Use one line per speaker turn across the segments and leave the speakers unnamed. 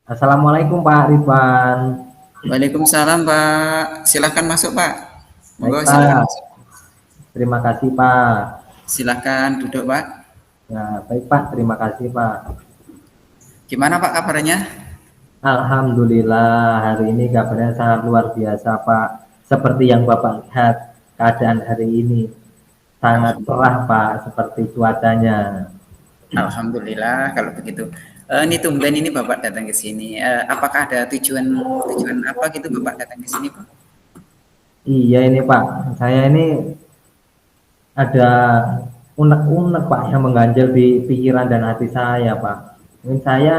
Assalamualaikum Pak Ridwan.
Waalaikumsalam Pak, silahkan masuk Pak.
Baik
Monggo silahkan
Pak,
masuk.
terima kasih Pak.
Silahkan duduk Pak.
Ya, baik Pak, terima kasih Pak.
Gimana Pak kabarnya?
Alhamdulillah hari ini kabarnya sangat luar biasa Pak. Seperti yang Bapak lihat keadaan hari ini sangat cerah
Alhamdulillah.
Pak, seperti cuacanya.
Alhamdulillah kalau begitu. Ini tumben ini Bapak datang ke sini. Apakah ada tujuan tujuan apa gitu Bapak datang ke sini Pak?
Iya ini Pak, saya ini ada unek-unek Pak yang mengganjal di pikiran dan hati saya Pak. Ini saya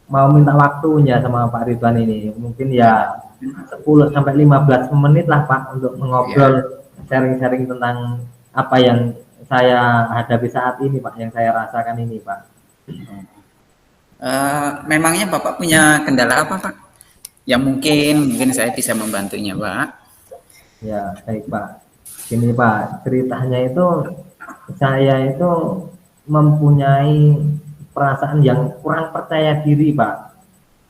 mau minta waktunya sama Pak Ridwan ini. Mungkin ya 10 sampai 15 menit lah Pak untuk
Ya.
mengobrol sharing-sharing tentang apa yang saya hadapi saat ini Pak, yang saya rasakan ini Pak.
Memangnya Bapak punya kendala apa Pak? Yang mungkin saya bisa membantunya Pak.
Ya, baik Pak. Gini Pak, ceritanya itu saya itu mempunyai perasaan yang kurang percaya diri Pak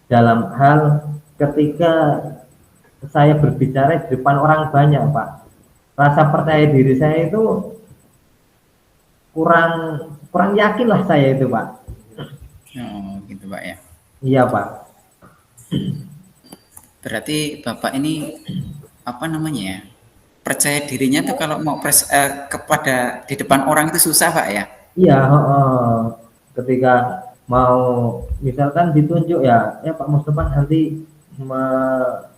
dalam hal ketika saya berbicara di depan orang banyak Pak. Rasa percaya diri saya itu kurang kurang yakin lah saya itu Pak.
Oh, gitu Pak ya.
Iya Pak.
Berarti Bapak ini apa namanya ya? Percaya dirinya tuh kalau mau kepada di depan orang itu susah Pak ya?
Iya, heeh. Ketika mau misalkan ditunjuk ya, ya Pak Mustafa nanti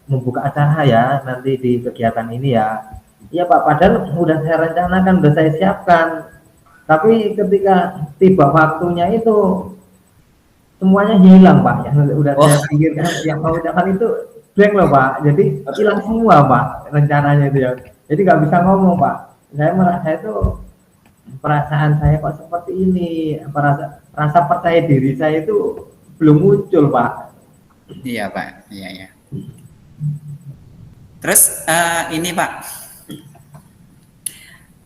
membuka acara ya nanti di kegiatan ini ya. Iya Pak, padahal udah saya rencanakan, udah saya siapkan. Tapi ketika tiba waktunya itu semuanya hilang Pak. Yang udah saya
Oh,
pikirkan, yang mau ucapkan itu blank loh Pak. Jadi hilang semua Pak rencananya itu ya. Jadi nggak bisa ngomong Pak. Saya merasa itu perasaan saya kok seperti ini, rasa percaya diri saya itu belum muncul Pak.
iya Pak, iya ya. Terus ini Pak,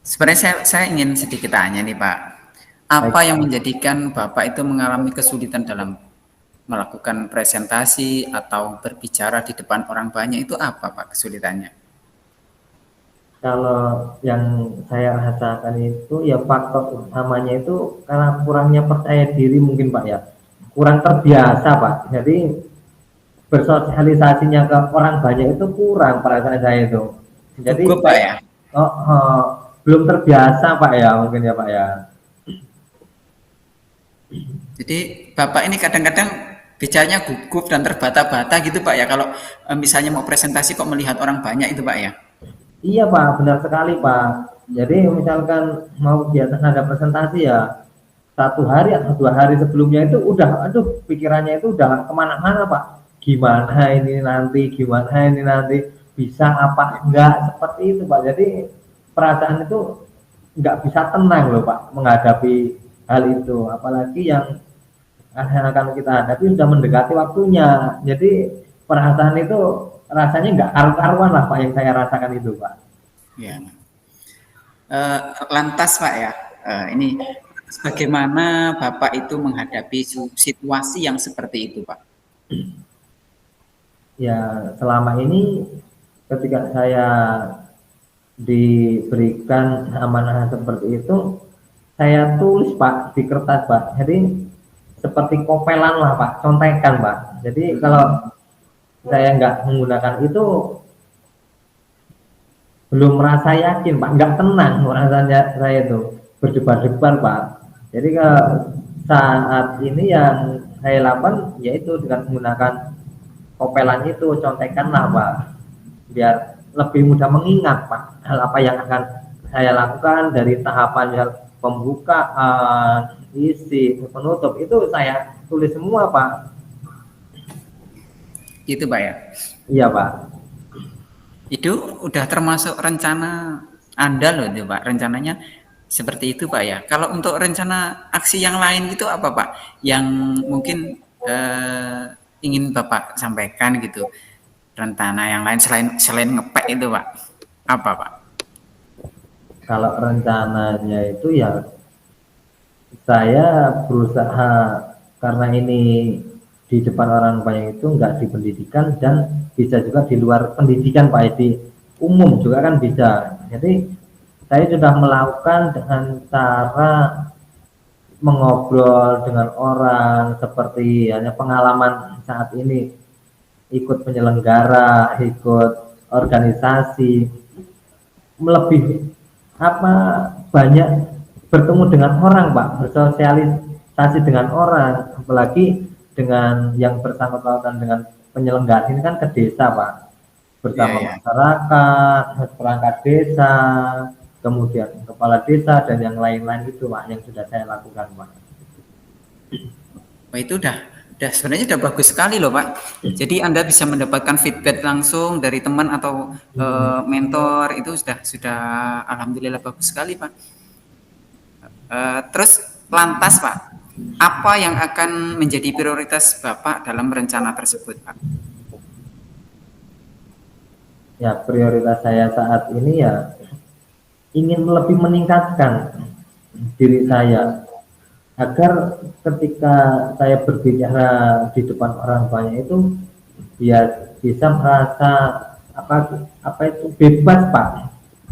sebenarnya saya ingin sedikit tanya nih Pak,
Baik
apa yang
Pak.
menjadikan Bapak itu mengalami kesulitan dalam melakukan presentasi atau berbicara di depan orang banyak itu apa Pak kesulitannya?
Kalau yang saya rasakan itu ya faktor utamanya itu karena kurangnya percaya diri mungkin Pak ya, kurang terbiasa Pak. Jadi bersosialisasinya ke orang banyak itu kurang perasaan saya itu. Jadi
Gugup Pak
saya
ya?
oh, oh, belum terbiasa Pak ya mungkin ya Pak ya.
Jadi Bapak ini kadang-kadang bicaranya gugup dan terbata-bata gitu Pak ya, kalau misalnya mau presentasi kok melihat orang banyak itu Pak ya?
Iya Pak, benar sekali Pak. Jadi misalkan mau kegiatan ada presentasi ya, 1 hari atau 2 hari sebelumnya itu udah, aduh pikirannya itu udah kemana-mana Pak. Gimana ini nanti, bisa apa enggak, seperti itu Pak. Jadi perasaan itu nggak bisa tenang loh Pak menghadapi hal itu. Apalagi yang akan kita hadapi sudah mendekati waktunya. Jadi perasaan itu rasanya nggak karu-karuan lah Pak yang saya rasakan itu Pak.
Ya. Lantas Pak ya, ini bagaimana Bapak itu menghadapi situasi yang seperti itu Pak?
Ya selama ini ketika saya diberikan amanah seperti itu, saya tulis Pak di kertas Pak. Jadi seperti kopelan lah Pak, contekan Pak. Jadi kalau saya nggak menggunakan itu belum merasa yakin Pak, nggak tenang rasanya saya itu berdebar-debar Pak. Jadi kalau saat ini yang saya lakukan yaitu dengan menggunakan kopelan itu, contekan lah Pak, biar lebih mudah mengingat Pak hal apa yang akan saya lakukan dari tahapan yang pembukaan, isi, penutup itu saya tulis semua Pak.
Itu Pak ya.
Iya Pak.
Itu udah termasuk rencana Anda loh itu Pak. Rencananya seperti itu Pak ya. Kalau untuk rencana aksi yang lain itu apa Pak? Yang mungkin ingin Bapak sampaikan gitu. Rencana yang lain selain selain ngepek itu Pak. Apa Pak?
Kalau rencananya itu ya saya berusaha karena ini di depan orang banyak itu enggak di pendidikan, dan bisa juga di luar pendidikan Pak, di umum juga kan bisa. Jadi saya sudah melakukan dengan cara mengobrol dengan orang, seperti hanya pengalaman saat ini ikut penyelenggara, ikut organisasi, lebih apa, banyak bertemu dengan orang Pak, bersosialisasi dengan orang, apalagi dengan yang bersangkutan dengan penyelenggara ini kan ke desa Pak,
Iya,
bersama
ya.
masyarakat, perangkat desa, kemudian kepala desa dan yang lain-lain itu Pak yang sudah saya lakukan Pak.
Wah, itu udah sebenarnya udah bagus sekali loh Pak. Jadi Anda bisa mendapatkan feedback langsung dari teman atau mentor, itu sudah alhamdulillah bagus sekali Pak. Terus lantas Pak, apa yang akan menjadi prioritas Bapak dalam rencana tersebut Pak?
Ya, prioritas saya saat ini ya ingin lebih meningkatkan diri saya, agar ketika saya berbicara di depan orang banyak itu ya bisa merasa apa itu bebas Pak,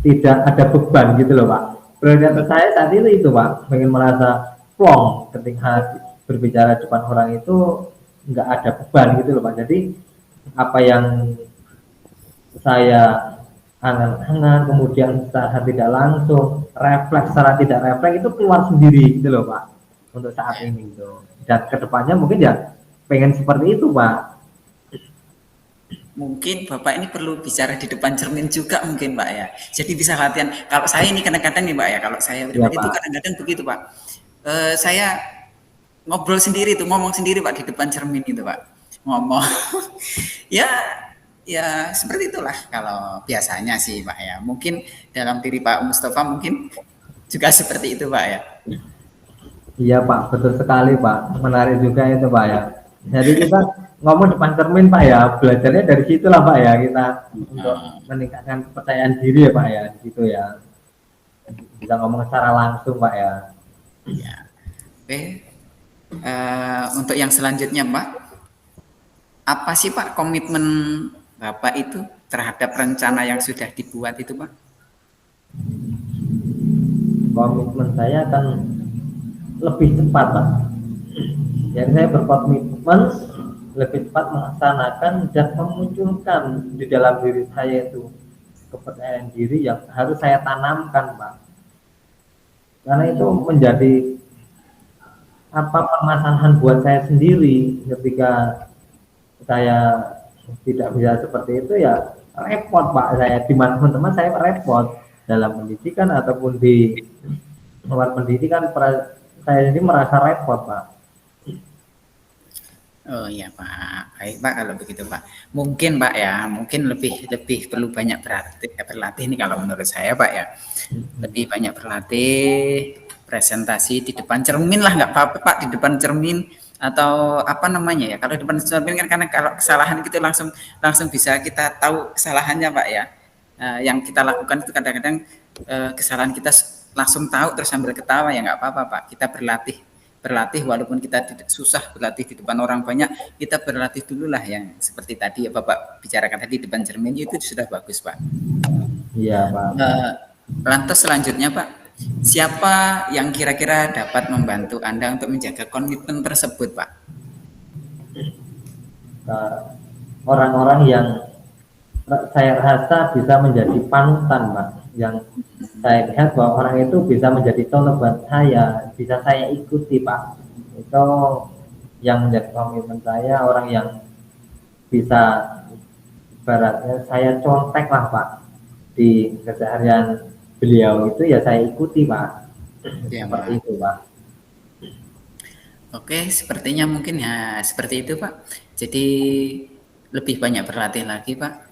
tidak ada beban gitu loh Pak. Prioritas saya saat itu Pak, pengen merasa plong ketika berbicara di depan orang itu nggak ada beban gitu loh Pak. Jadi apa yang saya angan-angan, kemudian secara tidak langsung, refleks secara tidak refleks itu keluar sendiri gitu loh Pak, untuk saat ini gitu. Dan kedepannya mungkin ya pengen seperti itu Pak.
Mungkin Bapak ini perlu bicara di depan cermin juga mungkin Pak ya. Jadi bisa latihan. Kalau saya ini kadang-kadang nih Pak ya, kalau saya
Ya
pribadi itu
Pak.
kadang-kadang begitu Pak. Saya ngobrol sendiri tuh, ngomong sendiri Pak di depan cermin itu Pak. Ngomong. Ya, ya seperti itulah kalau biasanya sih Pak ya. Mungkin dalam diri Pak Mustafa mungkin juga seperti itu Pak ya.
Iya Pak, betul sekali Pak. Menarik juga itu Pak ya. Jadi kita ngomong depan cermin Pak ya, belajarnya dari situlah Pak ya, kita untuk meningkatkan kepercayaan diri ya Pak ya, di situ ya. Bisa ngomong secara langsung Pak ya.
Ya. Oke. Untuk yang selanjutnya Pak, apa sih Pak komitmen Bapak itu terhadap rencana yang sudah dibuat itu Pak?
Komitmen saya akan lebih cepat Pak. Jadi saya berkomitmen lebih cepat melaksanakan dan memunculkan di dalam diri saya itu kepercayaan diri yang harus saya tanamkan Pak. Karena itu menjadi apa, permasalahan buat saya sendiri ketika saya tidak bisa seperti itu ya, repot Pak, saya di mana teman-teman saya repot dalam pendidikan ataupun di luar pendidikan, saya ini merasa repot Pak.
Oh iya Pak, baik Pak kalau begitu Pak. Mungkin Pak ya, mungkin lebih lebih perlu banyak berlatih nih kalau menurut saya Pak ya. Lebih banyak berlatih, presentasi di depan cermin lah, nggak apa-apa Pak, di depan cermin atau apa namanya ya, kalau di depan cermin kan karena kalau kesalahan gitu langsung langsung bisa kita tahu kesalahannya Pak ya. Yang kita lakukan itu kadang-kadang kesalahan kita langsung tahu terus sambil ketawa ya nggak apa-apa Pak, kita berlatih walaupun kita tidak susah berlatih di depan orang banyak, kita berlatih dulu lah yang seperti tadi ya Bapak bicarakan tadi di depan cermin itu sudah bagus Pak.
Iya Pak.
Lantas selanjutnya Pak, siapa yang kira-kira dapat membantu Anda untuk menjaga komitmen tersebut Pak?
Orang-orang yang saya rasa bisa menjadi panutan Pak, yang saya lihat bahwa orang itu bisa menjadi contoh buat saya, bisa saya ikuti Pak. Itu yang menjadi komitmen saya, orang yang bisa ibaratnya saya contek lah Pak di keseharian beliau itu, ya saya ikuti Pak.
Ya,
Seperti
Pak.
itu Pak.
Oke, sepertinya mungkin ya seperti itu Pak. Jadi lebih banyak berlatih lagi Pak.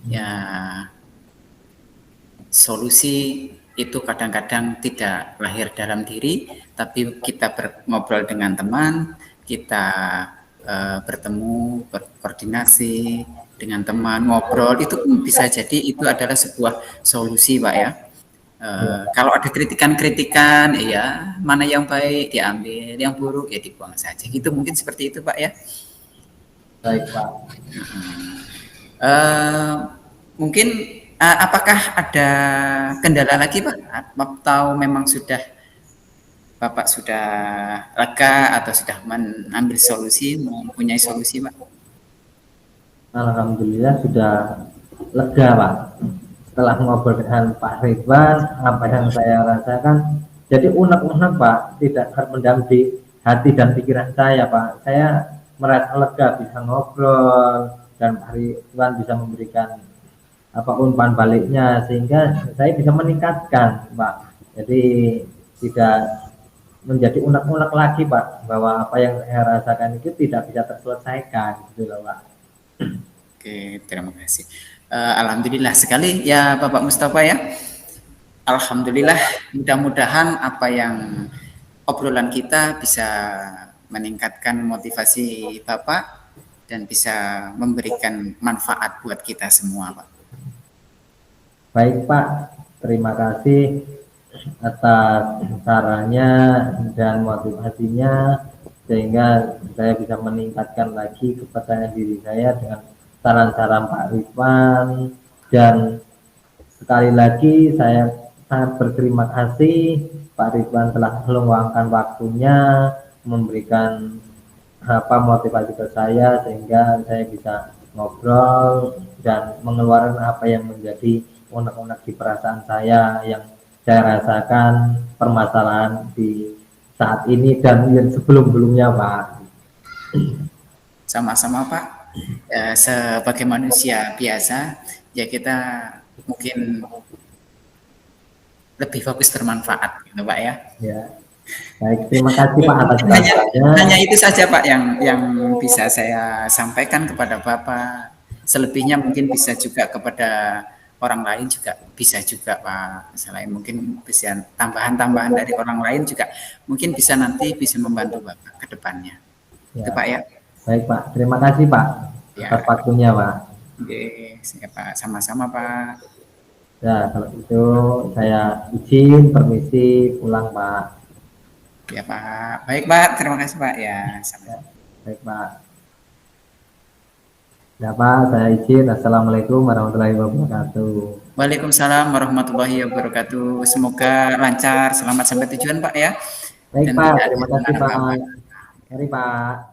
Ya, solusi itu kadang-kadang tidak lahir dalam diri, tapi kita ngobrol dengan teman, kita bertemu, berkoordinasi dengan teman, ngobrol, itu bisa jadi itu adalah sebuah solusi Pak ya. Kalau ada kritikan-kritikan, ya mana yang baik diambil, yang buruk ya dibuang saja. Gitu mungkin seperti itu Pak ya.
Baik Pak.
Eh, mungkin apakah ada kendala lagi Pak? Atau memang sudah Bapak sudah lega atau sudah mengambil solusi, mempunyai solusi Pak?
Alhamdulillah sudah lega Pak. Setelah ngobrol dengan Pak Ridwan, apa yang saya rasakan jadi unek-unek Pak, tidak terpendam di hati dan pikiran saya Pak. Saya merasa lega bisa ngobrol dan Pak Ridwan bisa memberikan apa umpan baliknya sehingga saya bisa meningkatkan Pak. Jadi tidak menjadi unek-unek lagi Pak, bahwa apa yang saya rasakan itu tidak bisa terselesaikan gitu loh Pak.
Oke, terima kasih. Alhamdulillah sekali ya Bapak Mustafa ya. Alhamdulillah, mudah-mudahan apa yang obrolan kita bisa meningkatkan motivasi Bapak dan bisa memberikan manfaat buat kita semua, Pak.
Baik Pak, terima kasih atas sarannya dan motivasinya sehingga saya bisa meningkatkan lagi kepercayaan diri saya dengan saran-saran Pak Ridwan, dan sekali lagi saya sangat berterima kasih Pak Ridwan telah meluangkan waktunya memberikan apa motivasi ke saya sehingga saya bisa ngobrol dan mengeluarkan apa yang menjadi unek-unek di perasaan saya yang saya rasakan permasalahan di saat ini dan yang sebelum-sebelumnya Pak.
Sama-sama Pak. Sebagai manusia biasa, ya kita mungkin lebih fokus bermanfaat, gitu Pak ya.
Ya, baik, terima kasih Pak atas
Hanya itu saja Pak yang bisa saya sampaikan kepada Bapak. Selebihnya mungkin bisa juga kepada orang lain juga bisa juga Pak. Selain mungkin bisa tambahan-tambahan dari orang lain juga mungkin bisa nanti bisa membantu Bapak ke depannya.
Ya,
Itu Pak ya.
baik Pak, terima kasih Pak atas
Ya,
waktunya Pak.
oke, ya, Pak. Sama-sama Pak.
Ya, kalau itu saya izin permisi pulang Pak.
Ya Pak. Baik Pak, terima kasih Pak ya.
Ya, baik Pak. Ya Pak, saya izin. Assalamualaikum warahmatullahi wabarakatuh.
Waalaikumsalam warahmatullahi wabarakatuh. Semoga lancar, selamat sampai tujuan Pak ya.
Baik
Dan
Pak,
tidak ada
terima kasih
kendala
Pak.
apa-apa.
Mari Pak.